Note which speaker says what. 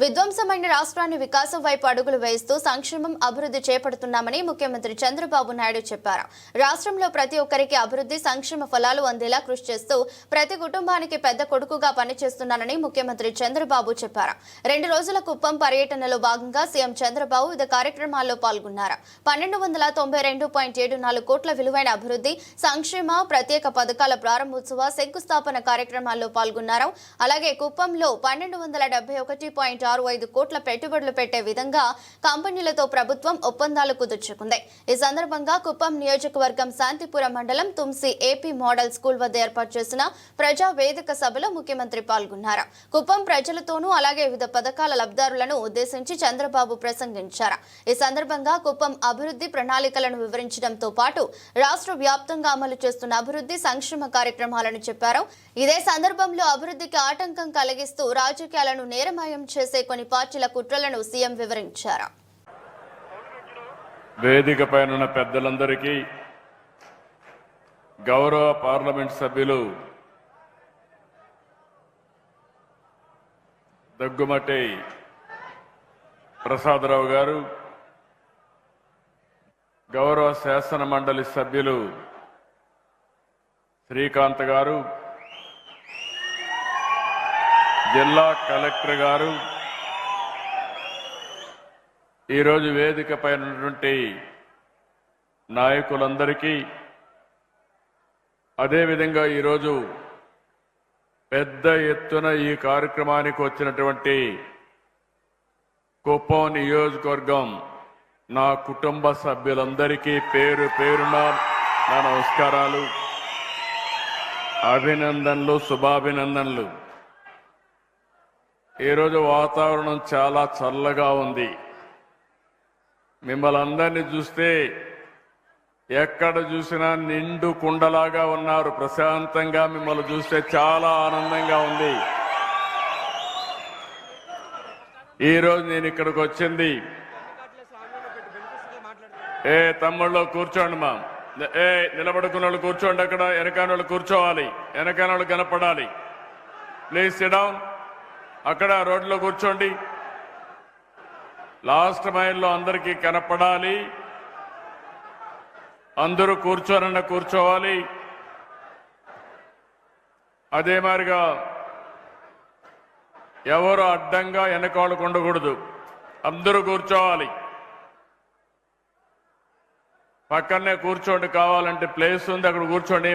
Speaker 1: విధ్వంసమైన రాష్ట్రాన్ని వికాసం వైపు అడుగులు వేస్తూ సంక్షేమం అభివృద్ధి చేపడుతున్నామని ముఖ్యమంత్రి చంద్రబాబు నాయుడు చెప్పారు. రాష్ట్రంలో ప్రతి ఒక్కరికి అభివృద్ధి సంక్షేమ ఫలాలు అందేలా కృషి చేస్తూ ప్రతి కుటుంబానికి పెద్ద కొడుకుగా పనిచేస్తున్నానని ముఖ్యమంత్రి చంద్రబాబు చెప్పారు. 2 రోజుల కుప్పం పర్యటనలో భాగంగా సీఎం చంద్రబాబు వివిధ కార్యక్రమాల్లో పాల్గొన్నారు. 1292.74 కోట్ల విలువైన అభివృద్ధి సంక్షేమ ప్రత్యేక పథకాల ప్రారంభోత్సవ శంకుస్థాపన కార్యక్రమాల్లో పాల్గొన్నారు. అలాగే కుప్పంలో 1271.65 కోట్ల పెట్టుబడులు పెట్టే విధంగా కంపెనీలతో ప్రభుత్వం ఒప్పందాలు కుదుర్చుకుంది. ఈ సందర్భంగా కుప్పం నియోజకవర్గం శాంతిపురం మండలం తుమ్సి ఏపీ మోడల్ స్కూల్ వద్ద ఏర్పాటు చేసిన ప్రజా వేదిక సభలో ముఖ్యమంత్రి పాల్గొన్నారు. కుప్పం ప్రజలతోనూ అలాగే వివిధ పథకాల లబ్ధిదారులను ఉద్దేశించి చంద్రబాబు ప్రసంగించారు. ఈ సందర్భంగా కుప్పం అభివృద్ధి ప్రణాళికలను వివరించడంతో పాటు రాష్ట్ర వ్యాప్తంగా అమలు చేస్తున్న అభివృద్ధి సంక్షేమ కార్యక్రమాలను చెప్పారు. ఇదే సందర్భంలో అభివృద్ధికి ఆటంకం కలిగిస్తూ రాజకీయాలను నేరమయం చేసే కొన్ని పార్టీల కుట్రలను సీఎం వివరించారు.
Speaker 2: వేదికపైన ఉన్న పెద్దలందరికీ, గౌరవ పార్లమెంట్ సభ్యులు దగ్గుమటి ప్రసాదరావు గారు, గౌరవ శాసన మండలి సభ్యులు శ్రీకాంత్ గారు, జిల్లా కలెక్టర్ గారు, ఈరోజు వేదిక పైన ఉన్నటువంటి నాయకులందరికీ, అదేవిధంగా ఈరోజు పెద్ద ఎత్తున ఈ కార్యక్రమానికి వచ్చినటువంటి కుప్పం నియోజకవర్గం నా కుటుంబ సభ్యులందరికీ పేరు పేరున నా నమస్కారాలు, అభినందనలు, శుభాభినందనలు. ఈరోజు వాతావరణం చాలా చల్లగా ఉంది. మిమ్మల్ని అందరినీ చూస్తే ఎక్కడ చూసినా నిండు కుండలాగా ఉన్నారు. ప్రశాంతంగా మిమ్మల్ని చూస్తే చాలా ఆనందంగా ఉంది. ఈరోజు నేను ఇక్కడికి వచ్చింది, తమ్ముళ్ళు కూర్చోండి, మా నిలబడుకున్న వాళ్ళు కూర్చోండి, అక్కడ వెనకాల వాళ్ళు కూర్చోవాలి, వెనకాల వాళ్ళు కనపడాలి. ప్లీజ్ సిట్ డౌన్, అక్కడ రోడ్లో కూర్చోండి. లాస్ట్ మైల్లో అందరికీ కనపడాలి. అందరూ కూర్చోవాలి. అదే మాదిరిగా ఎవరు అడ్డంగా వెనకాలకు ఉండకూడదు, అందరూ కూర్చోవాలి. పక్కనే కూర్చోండి, కావాలంటే ప్లేస్ ఉంది, అక్కడ కూర్చోండి.